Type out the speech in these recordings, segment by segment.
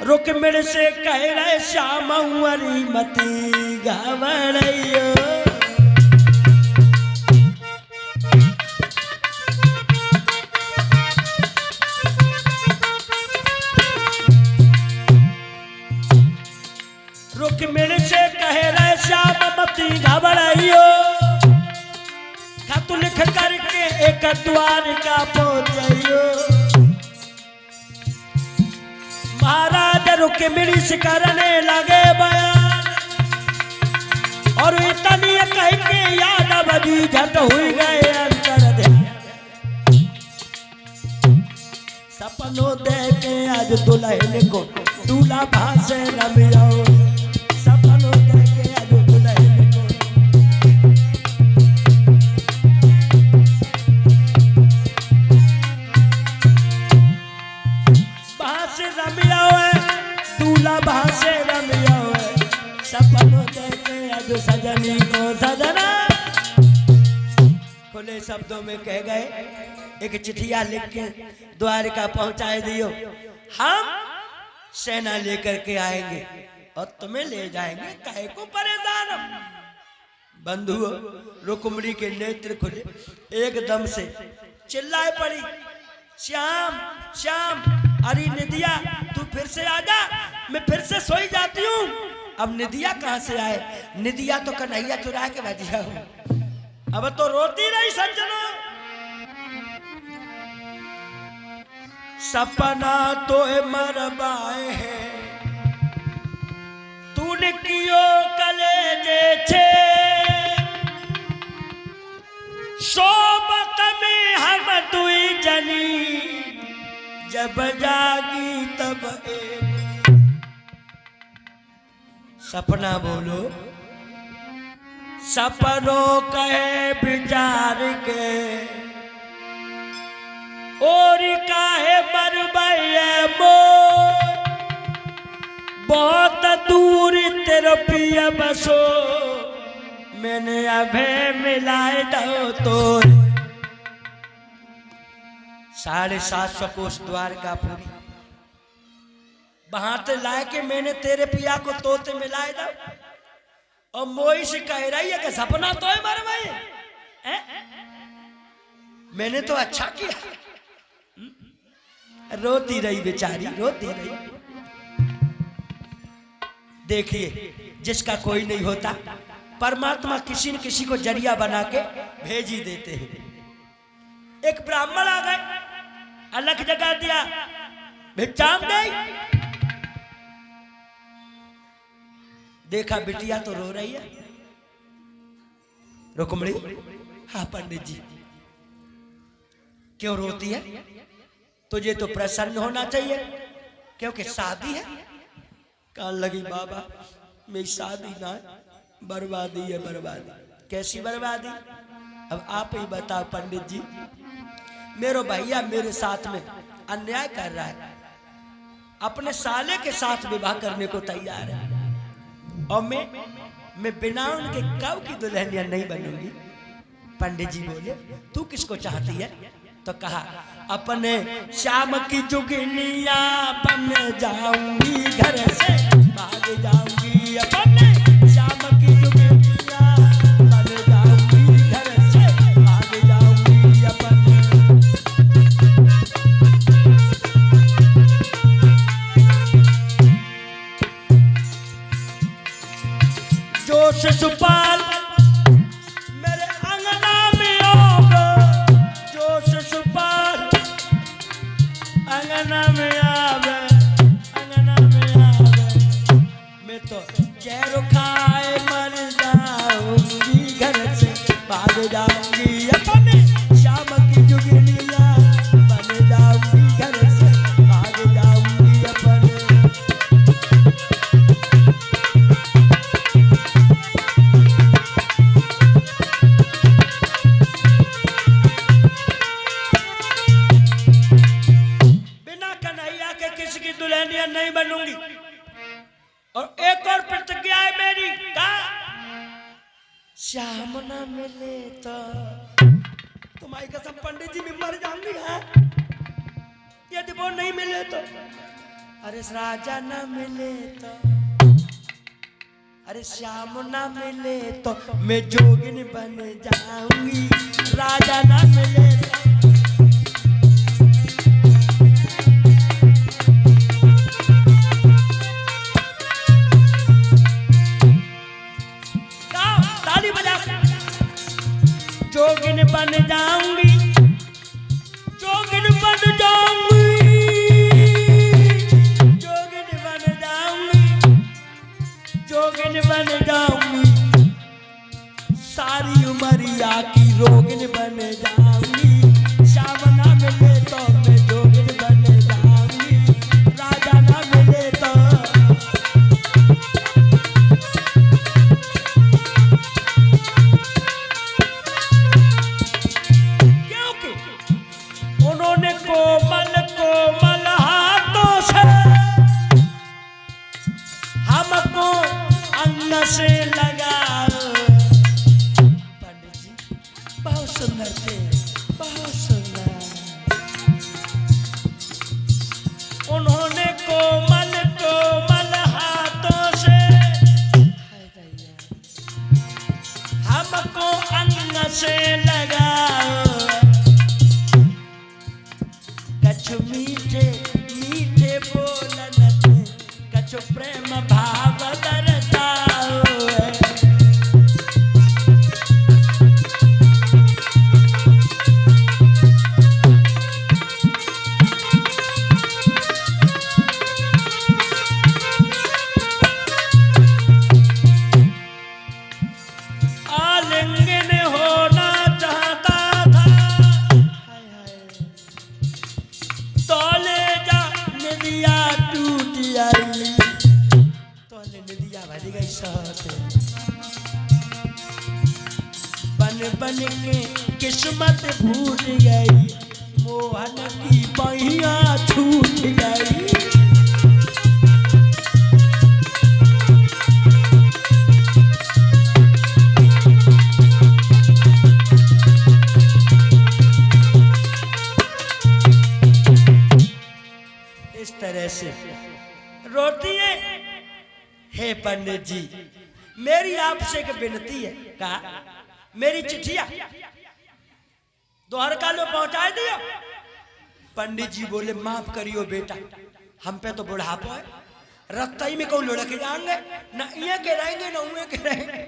रुक्मिणी से कह रहे श्याम अरी मती घबराइयो। रुक्मिणी से कह रहे श्याम मती घबराइयो। खत लिख करके एक द्वार का पहुंचाइयो। महाराज रुक्मिणी से करने लगे बयान और इतनी कह के यादव जी झट हुई गए अंतर ध्यान। सपनों देखे आज दुल्हन को दूल्हा भाषे रमियो। सपनों देखे आज दुल्हन को भाषे रमियो है, दूल्हा भाषे रमियो है। सपनों देखे आज सजनी को सजना। खुले शब्दों में कह गए एक चिट्ठिया लिख के द्वारका पहुंचाए दियो। हम सेना लेकर के आएंगे और तुम्हें ले जाएंगे, काहे को परेशान हो। बंधुओं रुक्मिणी के नेत्र खुले, एकदम से चिल्लाए पड़ी श्याम श्याम, अरे निधिया तू फिर से आजा, मैं फिर से सोई जाती हूँ। अब निधिया कहाँ से आए, निधिया तो कन्हैया चुरा के भेजिया हूँ। अब तो रोती रही सज्जनों। सपना तो मरबाए है तूने कियो कलेजे छे। सोबत में हम दुई जनी जब जागी तब एक। सपना बोलो सपनों कहे विचार के और काहे मरबैया मो। बहुत दूर तेरे पिया बसो मैंने अभे मिलाए दो तो। 750 कोस द्वारका पूरी बहाते लाए के मैंने तेरे पिया को तोते मिलाए दो। और मोई से कह रही है कि सपना तो है मारे भाई, मैंने तो अच्छा किया। रोती रही बेचारी, रोती रही। देखिए जिसका कोई नहीं होता परमात्मा किसी न किसी को जरिया बना के भेज ही देते हैं। एक ब्राह्मण आ गए, अलग जगह दिया, भिक्षाम दे। देखा बिटिया तो रो रही है। रुक्मिणी, हाँ पंडित जी क्यों रोती है? तुझे तो प्रसन्न होना चाहिए क्योंकि शादी है। कहने लगी बाबा मेरी शादी ना है, बर्बादी है बर्बादी। कैसी बर्बादी? अब आप ही बताओ पंडित जी। मेरा भैया मेरे साथ में अन्याय कर रहा है, अपने साले के साथ विवाह करने को तैयार है और मैं बिना उनके कब की दुल्हनिया नहीं बनूंगी। पंडित जी बोले तू किसको चाहती है? तो कहा अपने श्याम की जुगनिया बन जाऊंगी, घर से भाग जाऊंगी। अपने श्याम की जुगनिया बन जाऊंगी, घर से भाग जाऊंगी। अपने जो शिशुपाल मेरे अंगना में आओगे, जो शिशुपाल अंगना में आवे, अंगना में आवे। मैं तो जहर खाए मर जाऊंगी, घर से भाग जाऊंगी। अपने श्याम की जुगनिया बन जाऊंगी, घर से भाग जाऊंगी। अपने दुल्हनिया नहीं बनूंगी। और एक और प्रतिज्ञा है मेरी, का श्याम ना मिले तो तुम्हारी कसम पंडित जी मैं मर जाऊंगी। यदि वो नहीं मिले तो अरे राजा न मिले तो, अरे श्याम न मिले तो मैं जोगिन बन जाऊंगी। राजा न मिले तो ताली बजा, जोगिन बन जाऊंगी, जोगिन बन जाऊंगी, जोगिन बन जाऊंगी, जोगिन बन जाऊंगी, सारी उमरिया की रोगिन बन जाऊंगी। श्याम ना मिले तो मैं जोगिन बन जाऊंगी। राजा ना मिले तो उन्होंने कोमल कोमल हाथों से हमको अंग से लगाओ। पंडित जी बहुत सुंदर थे, बहुत सुंदर। उन्होंने कोमल कोमल हाथों से हमको अंग से लगाओ। कछु मीठे मीठे बोलन थे, कछु प्रेम भाव दर्शाओ। आलिंगन होना चाहता था, तोले जा नदिया टूट आई, तोले नदिया भर गई साथ। बन बन के किस्मत भूल गई, मोहन की पहिया छूट गई। इस तरह से रोती है। हे पंडित जी, मेरी आपसे एक विनती है। कहा मेरी चिट्ठिया द्वारका लो पहुंचा दियो। पंडित जी बोले माफ करियो बेटा, हम पे तो बुढ़ापा है, रत्ताई में कौन लुढ़क जाएंगे, न ये के रहेंगे न उए के रहेंगे।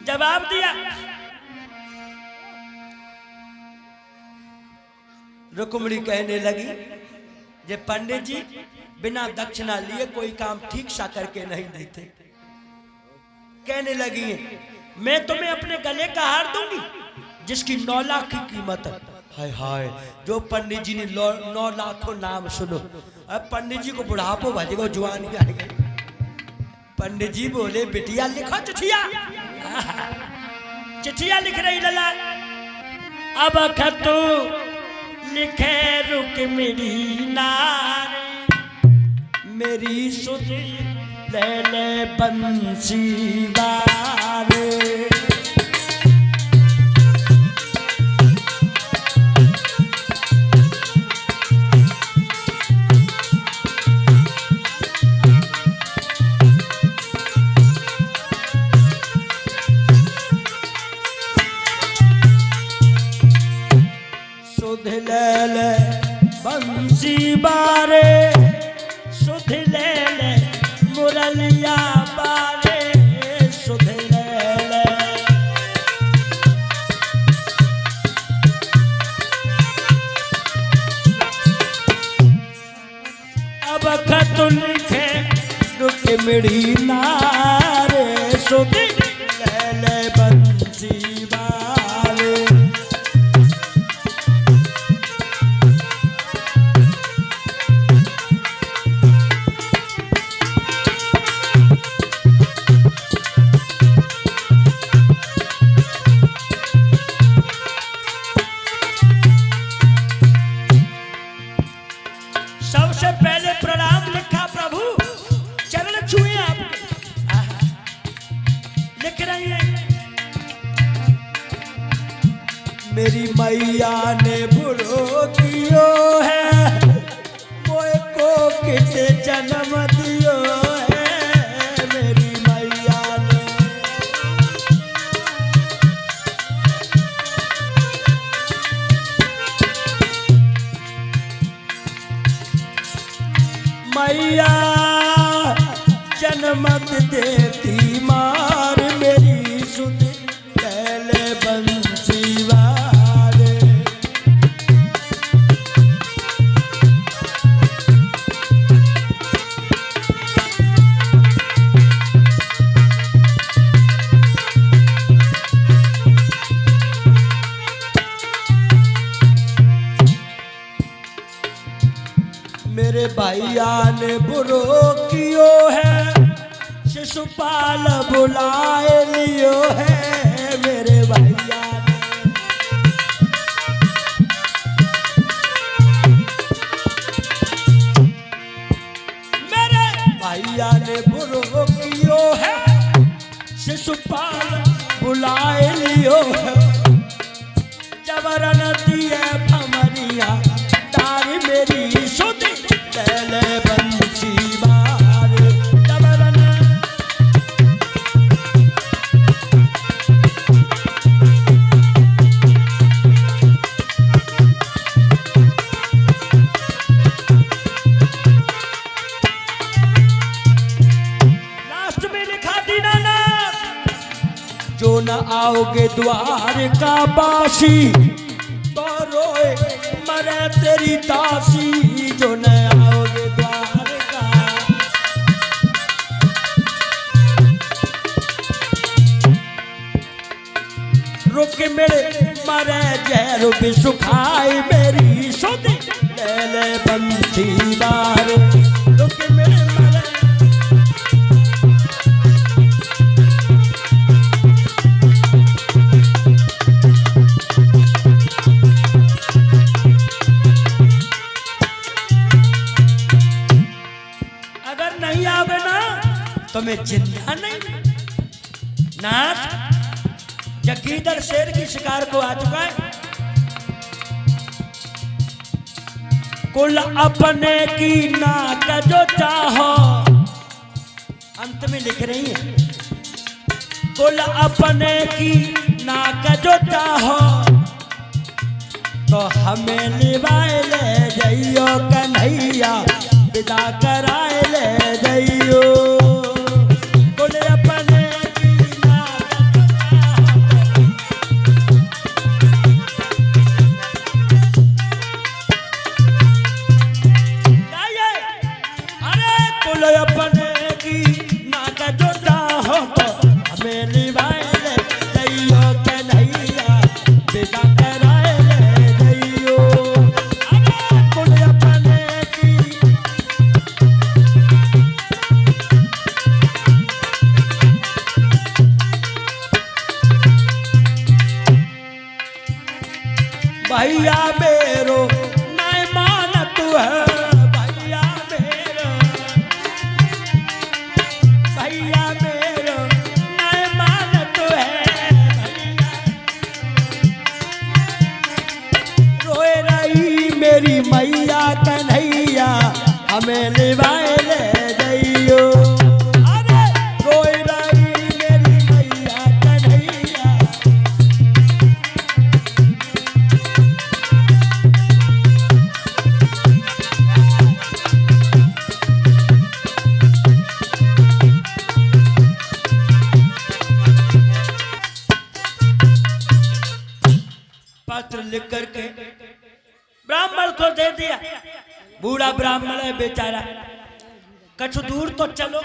जवाब दिया। रुक्मिणी कहने लगी, जे पंडित जी बिना दक्षिणा लिए कोई काम ठीक सा करके नहीं देते। कहने लगी मैं तुम्हें अपने गले का हार दूंगी जिसकी 9 लाख की कीमत है। हाय हाय, जो पंडित जी ने 9 लाखों नाम सुनो। अब पंडित जी को बुढ़ापो भजेगा, जवानी आएगी। पंडित जी बोले बिटिया लिखो चिट्ठिया। चिट्ठिया लिख रही लला। अब खतु लिखे रुक्मिणी नारी, मेरी सुध ले ले बंसी वारे। सुध ले ले बंसी बारे, सुध ले ले मुरलिया बारे, सुध ले ले। अब खत लिखे रुक्मिणी नारे, सुध ले ले बंसी बारे। सबसे पहले प्रणाम लिखा, प्रभु चरण छुए आपके। जन्म दियो है मेरी मैया ने। मैया जन्म देती मार मेरी सुध पहले बंसी वाले। मेरे भैया ने बुरो कियो है शिशुपाल बुलाए लियो है मेरे भैया ने। मेरे भैया ने बुरो कियो है शिशुपाल बुलाए लियो है। जबरन दिए भमरिया तारी मेरी सुधी पहले बंसी बार। जबरन लास्ट में लिखा दीनानाथ, जो न आओगे द्वार का बासी तो रोए मरे तेरी दासी। जो न आओगे द्वार का, रुक मेरे मरे जहर भी सुखाई मेरी सुधी पहले बंसी बार। रुक मेरे मरे तो मैं जिंदा नहीं। नाथ जगीदर शेर की शिकार को आ चुका है। कुल अपने की नाक जो चाहो, अंत में लिख रही है, कुल अपने की नाक जो चाहो तो हमें निभाए ले जाइयो कन्हैया विदा कराए ले जाइयो। भैया मेरो नहीं मानत है, भैया मेरो, भैया मेरो नहीं मानत है। रोए रही मेरी मैया कन्हैया हमें निभाए ले जाइयो। अरे रोए रही मेरी मैया कन्हैया। पत्र लिख करके ब्राह्मण को दे दिया। बूढ़ा ब्राह्मण है बेचारा, कछु दूर तो चलो।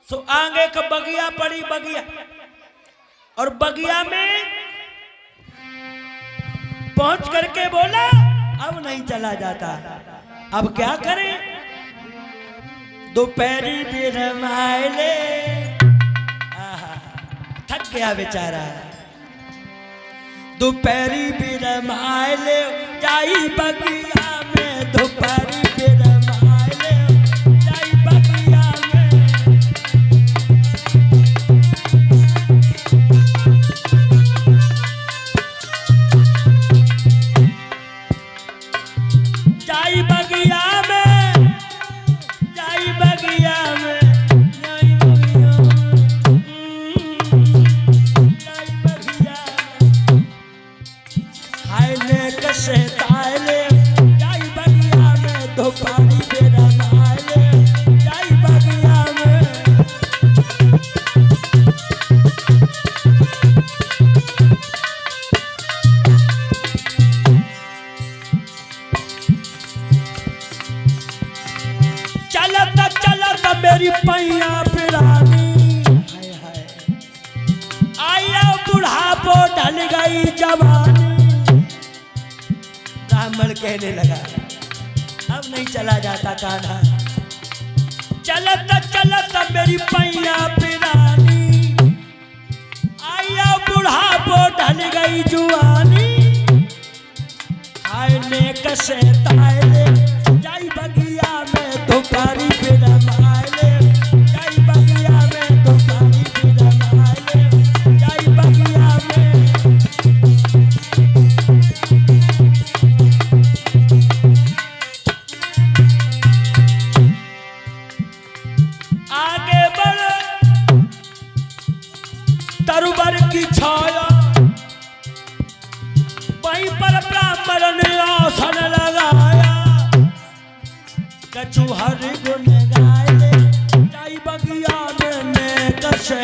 सो आगे का बगिया पड़ी, बगिया, और बगिया में पहुंच करके बोला अब नहीं चला जाता, अब क्या करें। दोपहरी भी रमाइले, थक गया बेचारा। दोपहरी भी रमाइले जाई बगिया में, दोपहरी भी रमाइले जाई बगिया में। जाई बगिया में कसे ताले जाई बगिया में दोपारी बेरा नाले जाई बगिया में। चलत मेरी पैया पिरानी आया बुढ़ापो ढल गई जवानी। ब्राह्मण कहने लगा अब नहीं चला जाता कान्हा। चलत मेरी पैया पिरानी आया बुढ़ापो ढल गई जुआनी। आए ने कसे ताले जाई बगिया में दोपारी बिना माले जाई बगिया में दोपारी बिना माले जाई बगिया में। आगे बढ़ तरुबर की छाया वहीं पर ब्राह्मण ने आसन लगाया। कछु हर गुण गाए जाई बगिया में कसे